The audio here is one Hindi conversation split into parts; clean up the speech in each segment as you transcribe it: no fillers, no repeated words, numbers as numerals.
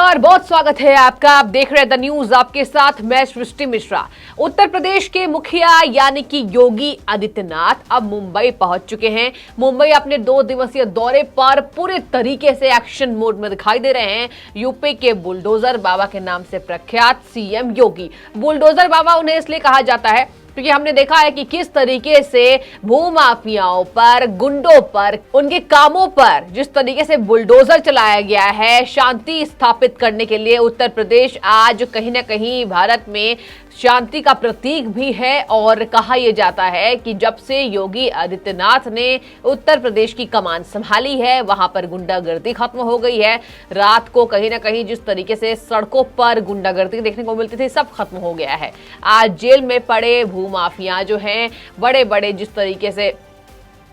नमस्कार, बहुत स्वागत है आपका। आप देख रहे हैं द न्यूज, आपके साथ मैं सृष्टि मिश्रा। उत्तर प्रदेश के मुखिया यानी कि योगी आदित्यनाथ अब मुंबई पहुंच चुके हैं। मुंबई अपने 2 दिवसीय दौरे पर पूरे तरीके से एक्शन मोड में दिखाई दे रहे हैं। यूपी के बुलडोजर बाबा के नाम से प्रख्यात सीएम योगी। बुलडोजर बाबा उन्हें इसलिए कहा जाता है क्योंकि हमने देखा है कि किस तरीके से भूमाफियाओं पर, गुंडों पर, उनके कामों पर जिस तरीके से बुलडोजर चलाया गया है शांति स्थापित करने के लिए। उत्तर प्रदेश आज कहीं ना कहीं भारत में शांति का प्रतीक भी है और कहा यह जाता है कि जब से योगी आदित्यनाथ ने उत्तर प्रदेश की कमान संभाली है वहां पर गुंडागर्दी खत्म हो गई है। रात को कहीं ना कहीं जिस तरीके से सड़कों पर गुंडागर्दी देखने को मिलती थी सब खत्म हो गया है। आज जेल में पड़े भूमाफिया जो हैं, बड़े बड़े जिस तरीके से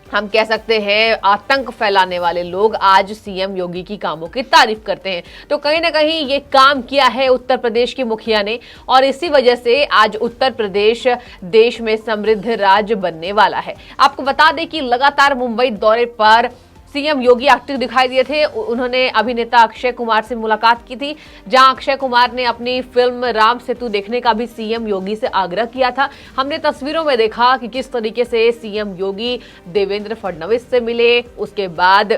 हम कह सकते हैं आतंक फैलाने वाले लोग आज सीएम योगी की कामों की तारीफ करते हैं। तो कहीं ना कहीं ये काम किया है उत्तर प्रदेश के मुखिया ने और इसी वजह से आज उत्तर प्रदेश देश में समृद्ध राज्य बनने वाला है। आपको बता दें कि लगातार मुंबई दौरे पर सीएम योगी एक्टिव दिखाई दिए थे। उन्होंने अभिनेता अक्षय कुमार से मुलाकात की थी, जहां अक्षय कुमार ने अपनी फिल्म राम सेतु देखने का भी सीएम योगी से आग्रह किया था। हमने तस्वीरों में देखा कि किस तरीके से सीएम योगी देवेंद्र फडणवीस से मिले, उसके बाद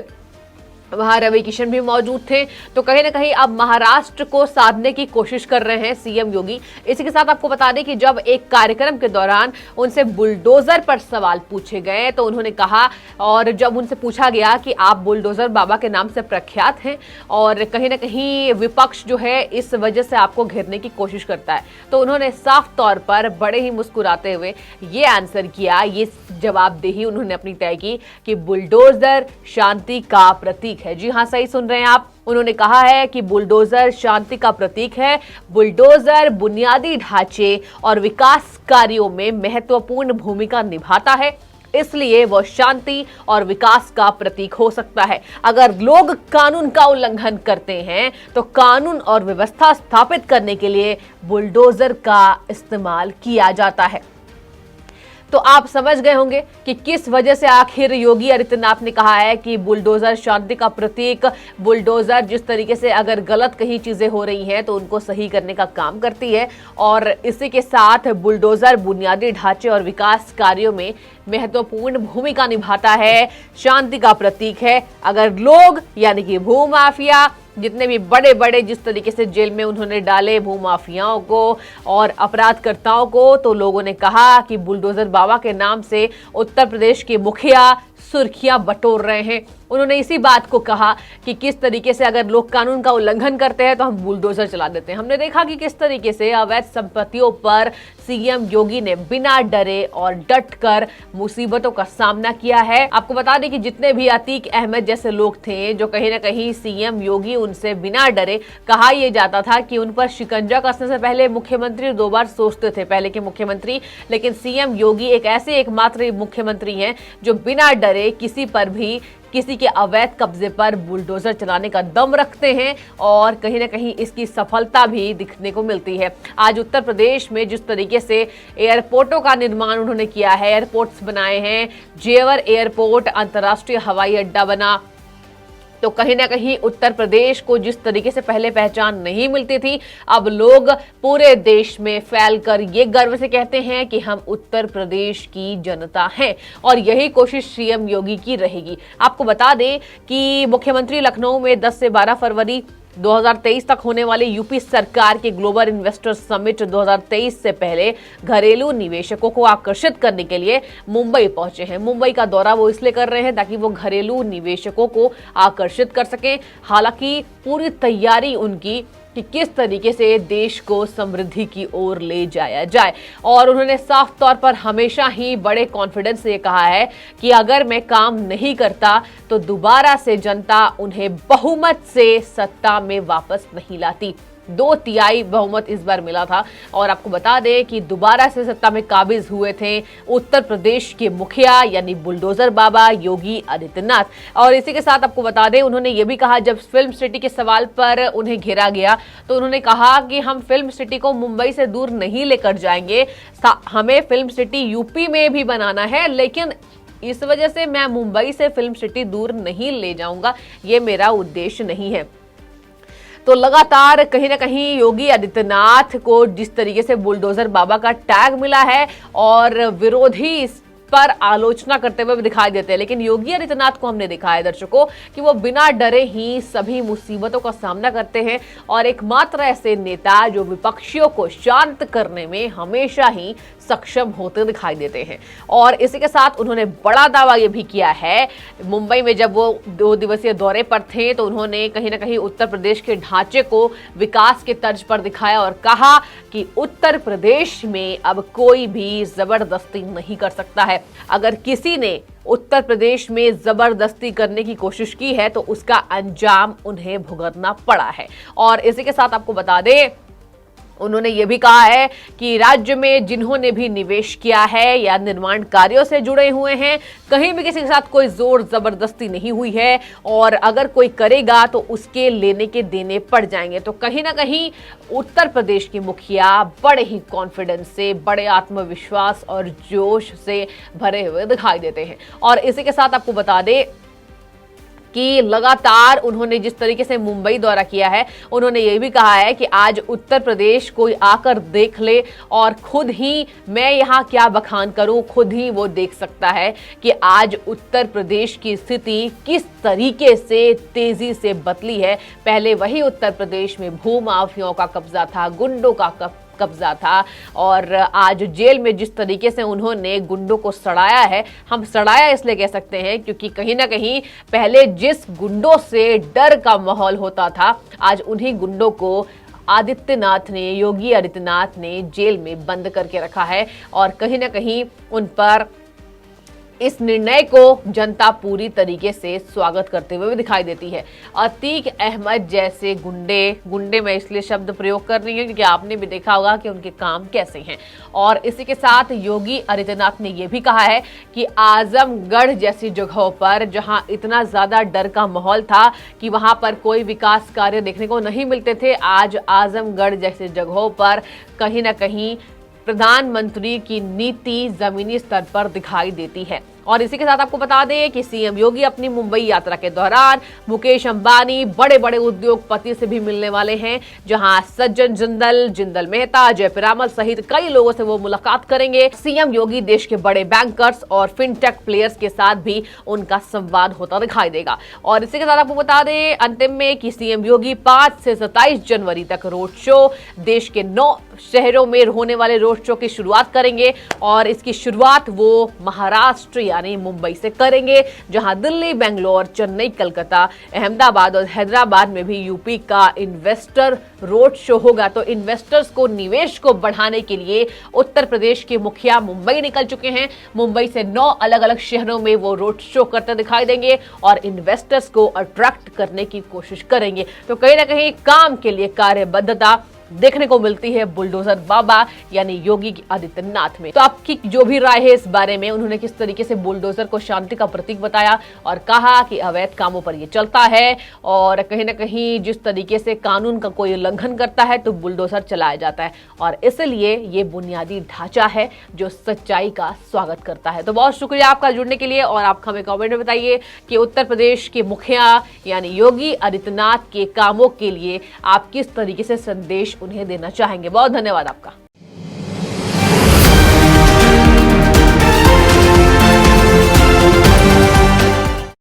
वहां रवि किशन भी मौजूद थे। तो कहीं ना कहीं अब महाराष्ट्र को साधने की कोशिश कर रहे हैं सीएम योगी। इसी के साथ आपको बता दें कि जब एक कार्यक्रम के दौरान उनसे बुलडोजर पर सवाल पूछे गए तो उन्होंने कहा, और जब उनसे पूछा गया कि आप बुलडोजर बाबा के नाम से प्रख्यात हैं और कहीं ना कहीं विपक्ष जो है इस वजह से आपको घेरने की कोशिश करता है, तो उन्होंने साफ तौर पर बड़े ही मुस्कुराते हुए ये आंसर किया, ये जवाबदेही उन्होंने अपनी तय की कि बुलडोजर शांति का प्रतीक है। जी हां, सही सुन रहे हैं आप। उन्होंने कहा है कि बुलडोजर शांति का प्रतीक है। बुलडोजर बुनियादी ढांचे और विकास कार्यों में महत्वपूर्ण भूमिका निभाता है, इसलिए वह शांति और विकास का प्रतीक हो सकता है। अगर लोग कानून का उल्लंघन करते हैं तो कानून और व्यवस्था स्थापित करने के लिए बुलडोजर का इस्तेमाल किया जाता है। तो आप समझ गए होंगे कि किस वजह से आखिर योगी आदित्यनाथ ने कहा है कि बुलडोजर शांति का प्रतीक। बुलडोजर जिस तरीके से अगर गलत कहीं चीजें हो रही हैं तो उनको सही करने का काम करती है और इसी के साथ बुलडोजर बुनियादी ढांचे और विकास कार्यों में महत्वपूर्ण भूमिका निभाता है, शांति का प्रतीक है। अगर लोग यानी कि भूमाफिया जितने भी बड़े बड़े जिस तरीके से जेल में उन्होंने डाले भूमाफियाओं को और अपराधकर्ताओं को, तो लोगों ने कहा कि बुलडोजर बाबा के नाम से उत्तर प्रदेश के मुखिया सुर्खियां बटोर रहे हैं। उन्होंने इसी बात को कहा कि किस तरीके से अगर लोग कानून का उल्लंघन करते हैं तो हम बुलडोजर चला देते हैं। हमने देखा कि किस तरीके से अवैध संपत्तियों पर सीएम योगी ने बिना डरे और डटकर मुसीबतों का सामना किया है। आपको बता दें कि जितने भी अतीक अहमद जैसे लोग थे जो कहीं ना कहीं सीएम योगी उनसे बिना डरे, कहा यह जाता था कि उन पर शिकंजा कसने से पहले मुख्यमंत्री 2 बार सोचते थे, पहले के मुख्यमंत्री। लेकिन सीएम योगी एक ऐसे एकमात्र मुख्यमंत्री हैं जो बिना डरे किसी पर भी, किसी के अवैध कब्जे पर बुलडोजर चलाने का दम रखते हैं और कहीं ना कहीं इसकी सफलता भी दिखने को मिलती है। आज उत्तर प्रदेश में जिस तरीके से एयरपोर्टों का निर्माण उन्होंने किया है, एयरपोर्ट्स बनाए हैं, जेवर एयरपोर्ट अंतर्राष्ट्रीय हवाई अड्डा बना, तो कहीं ना कहीं उत्तर प्रदेश को जिस तरीके से पहले पहचान नहीं मिलती थी, अब लोग पूरे देश में फैलकर ये गर्व से कहते हैं कि हम उत्तर प्रदेश की जनता हैं और यही कोशिश सीएम योगी की रहेगी। आपको बता दें कि मुख्यमंत्री लखनऊ में 10 से 12 फरवरी 2023 तक होने वाले यूपी सरकार के ग्लोबल इन्वेस्टर समिट 2023 से पहले घरेलू निवेशकों को आकर्षित करने के लिए मुंबई पहुंचे हैं। मुंबई का दौरा वो इसलिए कर रहे हैं ताकि वो घरेलू निवेशकों को आकर्षित कर सकें। हालांकि पूरी तैयारी उनकी कि किस तरीके से देश को समृद्धि की ओर ले जाया जाए और उन्होंने साफ तौर पर हमेशा ही बड़े कॉन्फिडेंस से कहा है कि अगर मैं काम नहीं करता तो दोबारा से जनता उन्हें बहुमत से सत्ता में वापस नहीं लाती। 2/3 बहुमत इस बार मिला था और आपको बता दें कि दोबारा से सत्ता में काबिज हुए थे उत्तर प्रदेश के मुखिया यानी बुलडोजर बाबा योगी आदित्यनाथ। और इसी के साथ आपको बता दें उन्होंने ये भी कहा, जब फिल्म सिटी के सवाल पर उन्हें घेरा गया तो उन्होंने कहा कि हम फिल्म सिटी को मुंबई से दूर नहीं लेकर जाएंगे, हमें फिल्म सिटी यूपी में भी बनाना है, लेकिन इस वजह से मैं मुंबई से फिल्म सिटी दूर नहीं ले जाऊंगा, ये मेरा उद्देश्य नहीं है। तो लगातार कहीं ना कहीं योगी आदित्यनाथ को जिस तरीके से बुलडोजर बाबा का टैग मिला है और विरोधी इस पर आलोचना करते हुए दिखाई देते हैं, लेकिन योगी आदित्यनाथ को हमने देखा है दर्शकों कि वो बिना डरे ही सभी मुसीबतों का सामना करते हैं और एकमात्र ऐसे नेता जो विपक्षियों को शांत करने में हमेशा ही सक्षम होते दिखाई देते हैं। और इसी के साथ उन्होंने बड़ा दावा यह भी किया है, मुंबई में जब वो 2 दिवसीय दौरे पर थे तो उन्होंने कहीं ना कहीं उत्तर प्रदेश के ढांचे को विकास के तर्ज पर दिखाया और कहा कि उत्तर प्रदेश में अब कोई भी जबरदस्ती नहीं कर सकता है। अगर किसी ने उत्तर प्रदेश में जबरदस्ती करने की कोशिश की है तो उसका अंजाम उन्हें भुगतना पड़ा है। और इसी के साथ आपको बता दें, उन्होंने ये भी कहा है कि राज्य में जिन्होंने भी निवेश किया है या निर्माण कार्यों से जुड़े हुए हैं, कहीं भी किसी के साथ कोई जोर जबरदस्ती नहीं हुई है और अगर कोई करेगा तो उसके लेने के देने पड़ जाएंगे। तो कहीं ना कहीं उत्तर प्रदेश की मुखिया बड़े ही कॉन्फिडेंस से, बड़े आत्मविश्वास और जोश से भरे हुए दिखाई देते हैं। और इसी के साथ आपको बता दें कि लगातार उन्होंने जिस तरीके से मुंबई दौरा किया है, उन्होंने ये भी कहा है कि आज उत्तर प्रदेश कोई आकर देख ले और खुद ही, मैं यहाँ क्या बखान करूं, खुद ही वो देख सकता है कि आज उत्तर प्रदेश की स्थिति किस तरीके से तेजी से बदली है। पहले वही उत्तर प्रदेश में भूमाफियाओं का कब्जा था, गुंडों का कब्जा था और आज जेल में जिस तरीके से उन्होंने गुंडों को सड़ाया है, हम सड़ाया इसलिए कह सकते हैं क्योंकि कहीं ना कहीं पहले जिस गुंडों से डर का माहौल होता था, आज उन्हीं गुंडों को आदित्यनाथ ने, योगी आदित्यनाथ ने जेल में बंद करके रखा है और कहीं ना कहीं उन पर इस निर्णय को जनता पूरी तरीके से स्वागत करते हुए भी दिखाई देती है। अतीक अहमद जैसे गुंडे मैं इसलिए शब्द प्रयोग कर रही हूँ क्योंकि आपने भी देखा होगा कि उनके काम कैसे हैं। और इसी के साथ योगी आदित्यनाथ ने यह भी कहा है कि आजमगढ़ जैसी जगहों पर जहां इतना ज्यादा डर का माहौल था कि वहां पर कोई विकास कार्य देखने को नहीं मिलते थे, आज आजमगढ़ जैसी जगहों पर कहीं ना कहीं प्रधानमंत्री की नीति जमीनी स्तर पर दिखाई देती है। और इसी के साथ आपको बता दें कि सीएम योगी अपनी मुंबई यात्रा के दौरान मुकेश अंबानी, बड़े बड़े उद्योगपति से भी मिलने वाले हैं, जहां सज्जन जिंदल मेहता, जय पिरामल सहित कई लोगों से वो मुलाकात करेंगे। सीएम योगी देश के बड़े बैंकर्स और फिनटेक प्लेयर्स के साथ भी उनका संवाद होता दिखाई देगा। और इसी के साथ आपको बता दें अंतिम में कि सीएम योगी 5 से 27 जनवरी तक रोड शो, देश के 9 शहरों में होने वाले रोड शो की शुरुआत करेंगे और इसकी शुरुआत वो महाराष्ट्र यानी मुंबई से करेंगे, जहां दिल्ली, बेंगलोर, चेन्नई, कलकत्ता, अहमदाबाद और हैदराबाद में भी यूपी का इन्वेस्टर रोड शो होगा। तो इन्वेस्टर्स को, निवेश को बढ़ाने के लिए उत्तर प्रदेश के मुखिया मुंबई निकल चुके हैं। मुंबई से 9 अलग अलग शहरों में वो रोड शो करते दिखाई देंगे और इन्वेस्टर्स को अट्रैक्ट करने की कोशिश करेंगे। तो कहीं ना कहीं काम के लिए कार्यबद्धता देखने को मिलती है बुलडोजर बाबा यानी योगी आदित्यनाथ में। तो आपकी जो भी राय है इस बारे में, उन्होंने किस तरीके से बुलडोजर को शांति का प्रतीक बताया और कहा कि अवैध कामों पर ये चलता है और कहीं ना कहीं जिस तरीके से कानून का कोई उल्लंघन करता है तो बुलडोजर चलाया जाता है और इसलिए ये बुनियादी ढांचा है जो सच्चाई का स्वागत करता है। तो बहुत शुक्रिया आपका जुड़ने के लिए और आप हमें कमेंट में बताइए कि उत्तर प्रदेश के मुखिया यानी योगी आदित्यनाथ के कामों के लिए आप किस तरीके से संदेश उन्हें देना चाहेंगे। बहुत धन्यवाद आपका।